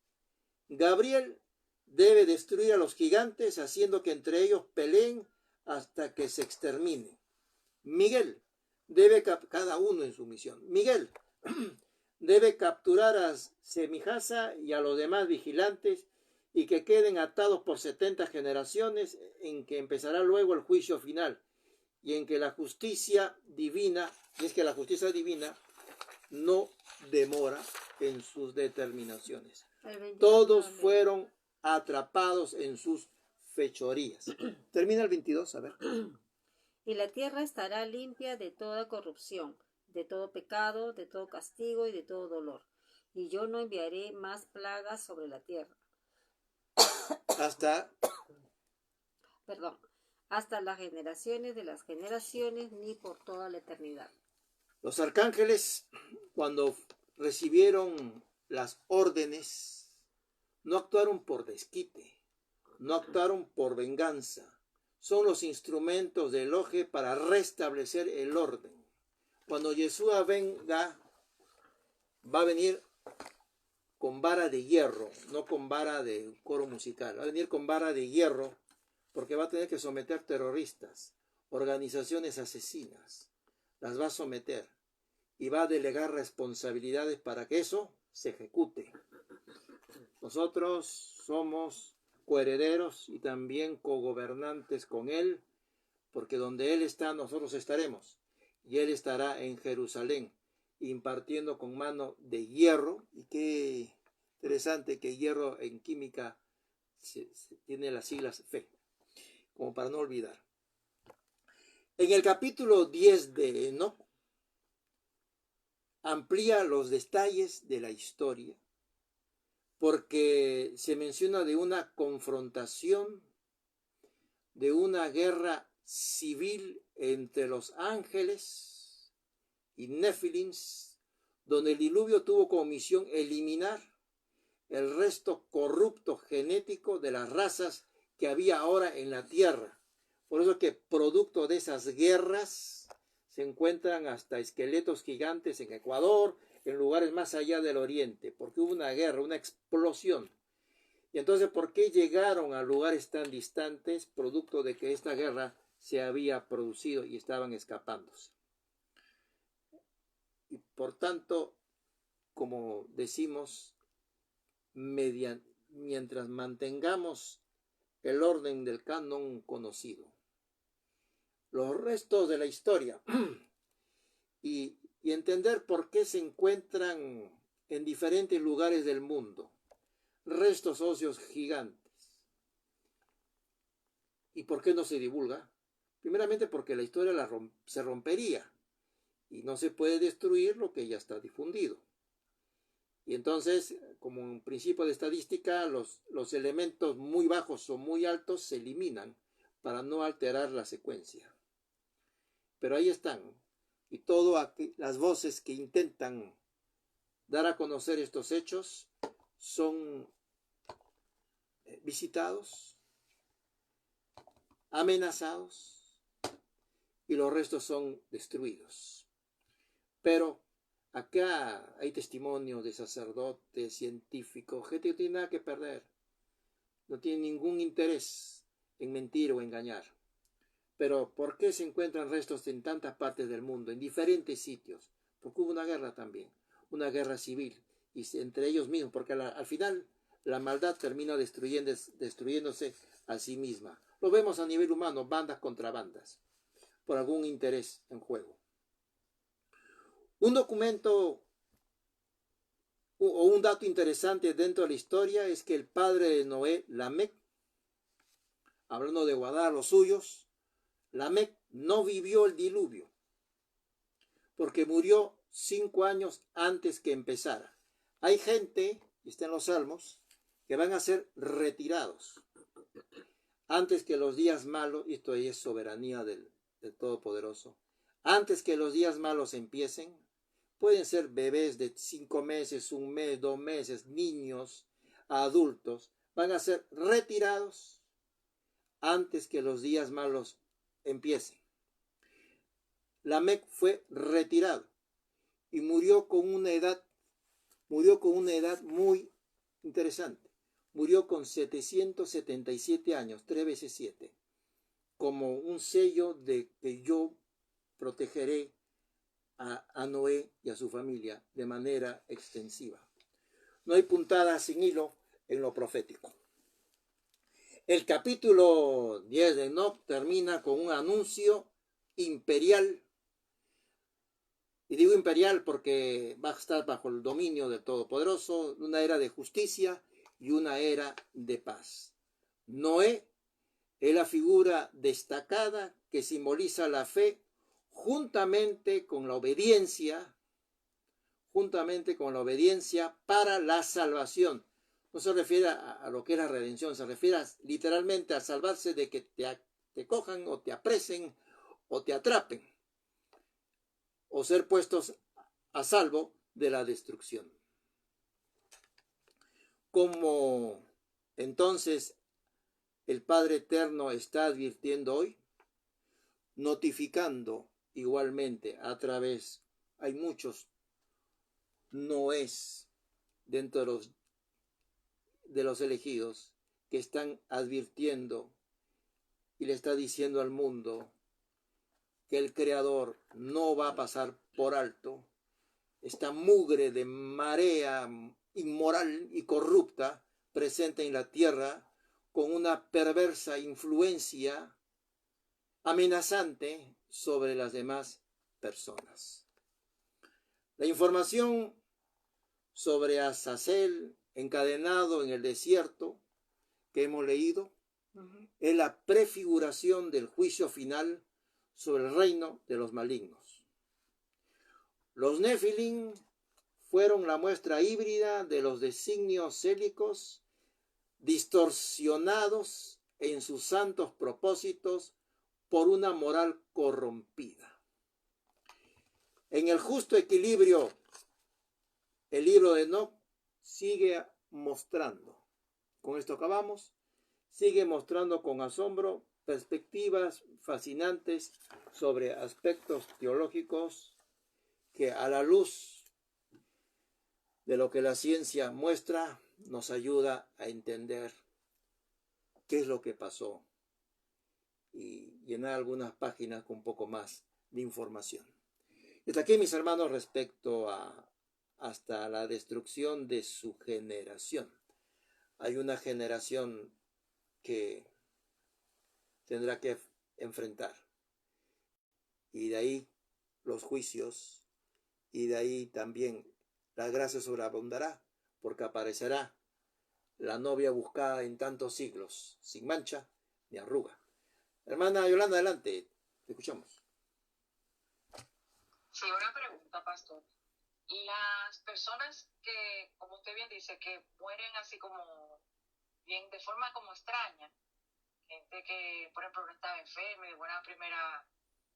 Gabriel debe destruir a los gigantes, haciendo que entre ellos peleen hasta que se exterminen. Miguel debe, cada uno en su misión, Miguel debe capturar a Semijasa y a los demás vigilantes y que queden atados por 70 generaciones, en que empezará luego el juicio final, y en que la justicia divina, y es que la justicia divina no demora en sus determinaciones. Todos fueron atrapados en sus fechorías. Termina el 22, a ver. Y la tierra estará limpia de toda corrupción, de todo pecado, de todo castigo y de todo dolor. Y yo no enviaré más plagas sobre la tierra. Hasta las generaciones de las generaciones, ni por toda la eternidad. los arcángeles, cuando recibieron las órdenes, no actuaron por desquite, no actuaron por venganza. Son los instrumentos de Elohim para restablecer el orden. Cuando Yeshua venga, va a venir con vara de hierro, no con vara de coro musical. Va a venir con vara de hierro porque va a tener que someter terroristas, organizaciones asesinas. Las va a someter y va a delegar responsabilidades para que eso se ejecute. Nosotros somos coherederos y también cogobernantes con Él, porque donde Él está, nosotros estaremos. Y Él estará en Jerusalén, impartiendo con mano de hierro. Y qué interesante que hierro en química tiene las siglas Fe, como para no olvidar. En el capítulo 10 de Enoc, amplía los detalles de la historia, porque se menciona de una confrontación, de una guerra civil entre los ángeles y Nefilins, donde el diluvio tuvo como misión eliminar el resto corrupto genético de las razas que había ahora en la tierra. Por eso que producto de esas guerras se encuentran hasta esqueletos gigantes en Ecuador, en lugares más allá del oriente, porque hubo una guerra, una explosión. Y entonces, ¿por qué llegaron a lugares tan distantes? Producto de que esta guerra se había producido y estaban escapándose. Y por tanto, como decimos, mientras mantengamos el orden del canon conocido, los restos de la historia y entender por qué se encuentran en diferentes lugares del mundo restos óseos gigantes y por qué no se divulga. Primeramente porque la historia se rompería y no se puede destruir lo que ya está difundido. Y entonces, como un principio de estadística, los elementos muy bajos o muy altos se eliminan para no alterar la secuencia. Pero ahí están. Y todas las voces que intentan dar a conocer estos hechos son visitados, amenazados, y los restos son destruidos. Pero acá hay testimonios de sacerdotes, científicos, gente que no tiene nada que perder, no tiene ningún interés en mentir o engañar. Pero ¿por qué se encuentran restos en tantas partes del mundo, en diferentes sitios? Porque hubo una guerra también, una guerra civil, y entre ellos mismos, porque al final la maldad termina destruyéndose a sí misma. Lo vemos a nivel humano, bandas contra bandas, por algún interés en juego. Un documento o un dato interesante dentro de la historia es que el padre de Noé, Lamec, hablando de guardar los suyos, Lamec no vivió el diluvio, porque murió 5 años antes que empezara. Hay gente, y está en los Salmos, que van a ser retirados antes que los días malos, y esto es soberanía del Todopoderoso, antes que los días malos empiecen. Pueden ser bebés de 5 meses, 1 mes, 2 meses, niños, adultos, van a ser retirados antes que los días malos empiecen. Lamec fue retirado y murió con una edad muy interesante. murió con 777 años, 3 veces 7, como un sello de que yo protegeré a Noé y a su familia de manera extensiva. No hay puntada sin hilo en lo profético. El capítulo 10 de Enoc termina con un anuncio imperial. Y digo imperial porque va a estar bajo el dominio del Todopoderoso, una era de justicia y una era de paz. Noé es la figura destacada que simboliza la fe juntamente con la obediencia para la salvación. No se refiere a lo que es la redención, se refiere literalmente a salvarse de que te cojan o te apresen o te atrapen, o ser puestos a salvo de la destrucción. Como entonces el Padre Eterno está advirtiendo hoy, notificando igualmente a través, hay muchos Noés dentro de los elegidos que están advirtiendo y le está diciendo al mundo que el Creador no va a pasar por alto esta mugre de marea inmoral y corrupta presente en la tierra con una perversa influencia amenazante sobre las demás personas. La información sobre Azazel encadenado en el desierto que hemos leído es la prefiguración del juicio final sobre el reino de los malignos. Los Nefilim fueron la muestra híbrida de los designios célicos distorsionados en sus santos propósitos por una moral corrompida. En el justo equilibrio, el libro de Enoc sigue mostrando, con esto acabamos, sigue mostrando con asombro perspectivas fascinantes sobre aspectos teológicos que a la luz de lo que la ciencia muestra nos ayuda a entender qué es lo que pasó y llenar algunas páginas con un poco más de información. Hasta aquí, mis hermanos, respecto a hasta la destrucción de su generación. Hay una generación que tendrá que enfrentar. Y de ahí los juicios, y de ahí también la gracia sobreabundará, porque aparecerá la novia buscada en tantos siglos, sin mancha ni arruga. Hermana Yolanda, adelante, te escuchamos. Sí, una pregunta, pastor. Las personas que, como usted bien dice, que mueren así como, bien, de forma como extraña, gente que, por ejemplo, no estaba enferma y de buena primera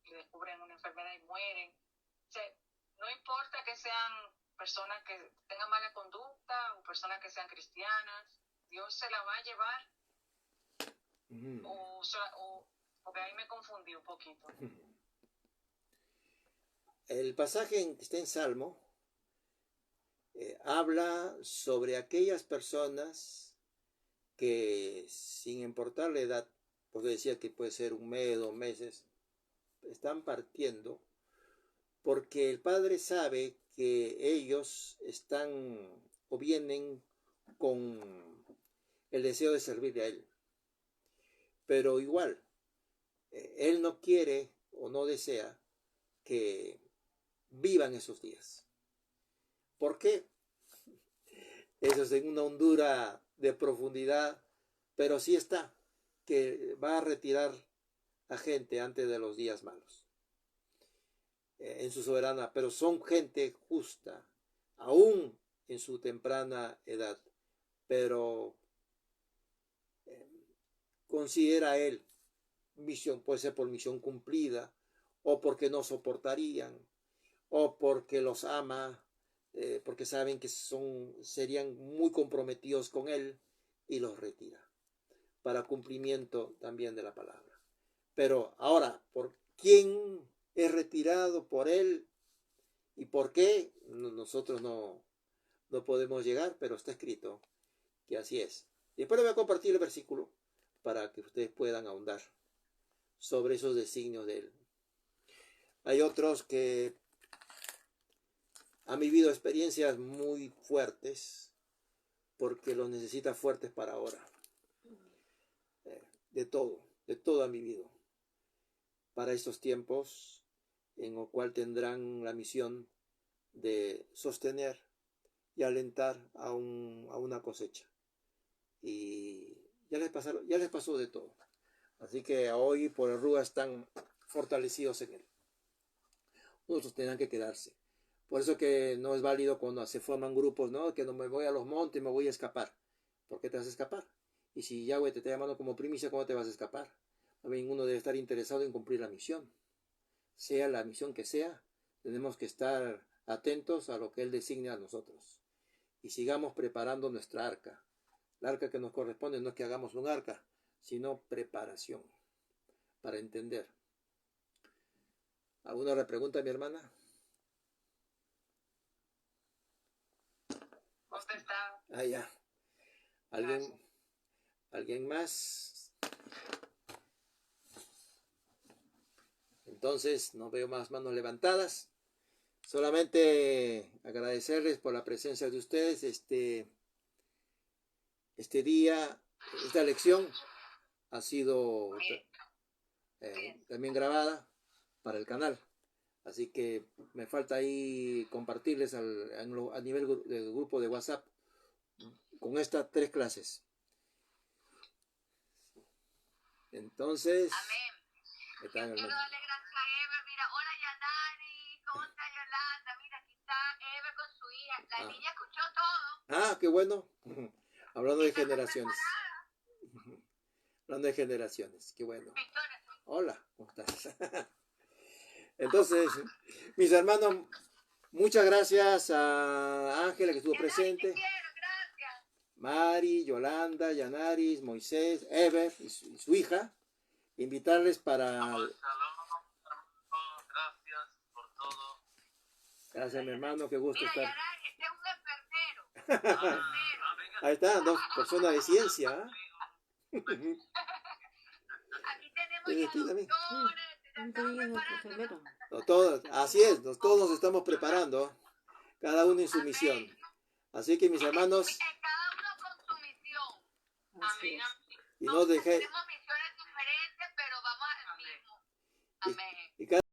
le descubren una enfermedad y mueren. O sea, no importa que sean personas que tengan mala conducta o personas que sean cristianas, Dios se la va a llevar. Porque ahí me confundí un poquito. El pasaje que está en Salmo habla sobre aquellas personas que, sin importar la edad, porque decía que puede ser un mes, 2 meses, están partiendo porque el Padre sabe que ellos están o vienen con el deseo de servirle a Él. Pero igual, Él no quiere o no desea que vivan esos días. ¿Por qué? Eso es en una hondura de profundidad, pero sí está, que va a retirar a gente antes de los días malos. En su soberana, pero son gente justa, aún en su temprana edad, pero considera él misión, puede ser por misión cumplida, o porque no soportarían, o porque los ama, porque saben que serían muy comprometidos con él, y los retira, para cumplimiento también de la palabra. Pero ahora, ¿por quién es retirado por él y por qué? Nosotros no podemos llegar, pero está escrito que así es. Y después les voy a compartir el versículo para que ustedes puedan ahondar sobre esos designios de Él. Hay otros que han vivido experiencias muy fuertes porque los necesita fuertes para ahora. De todo han vivido. Para estos tiempos en el cual tendrán la misión de sostener y alentar a una cosecha. Y ya les pasó de todo. Así que hoy por el Rúa están fortalecidos en Él. Otros tendrán que quedarse. Por eso que no es válido cuando se forman grupos, ¿no? Que no me voy a los montes, me voy a escapar. ¿Por qué te vas a escapar? Y si Yahweh te está llamando como primicia, ¿cómo te vas a escapar? También uno debe estar interesado en cumplir la misión. Sea la misión que sea, tenemos que estar atentos a lo que Él designa a nosotros. Y sigamos preparando nuestra arca. La arca que nos corresponde no es que hagamos un arca, sino preparación para entender. ¿Alguna otra pregunta, mi hermana? Contestado. Ah, ya. ¿Alguien más? Entonces, no veo más manos levantadas. Solamente agradecerles por la presencia de ustedes este día. Esta lección ha sido también grabada para el canal. Así que me falta ahí compartirles a nivel del grupo de WhatsApp con estas 3 clases. Entonces, Amén. Yo quiero darle gracias a Ever. Mira, hola Yanari, ¿cómo está Yolanda? Mira, aquí está Ever con su hija. La niña escuchó todo. Ah, qué bueno. Hablando de generaciones. Hablando de generaciones, qué bueno. Victoria. Hola, ¿cómo estás? Entonces, mis hermanos, muchas gracias a Ángela que estuvo presente. Te quiero, gracias. Mari, Yolanda, Yanaris, Moisés, Ever y su hija. Invitarles para... Gracias por todo. Gracias, mi hermano, qué gusto Mira, estar. Yanari, este es un enfermero. Ahí están, 2 personas de ciencia. Aquí tenemos ya doctores. Todos, así es, todos nos estamos preparando, cada uno en su misión. Así que mis hermanos, Cada uno con su misión. Así es. y no dejé, Tenemos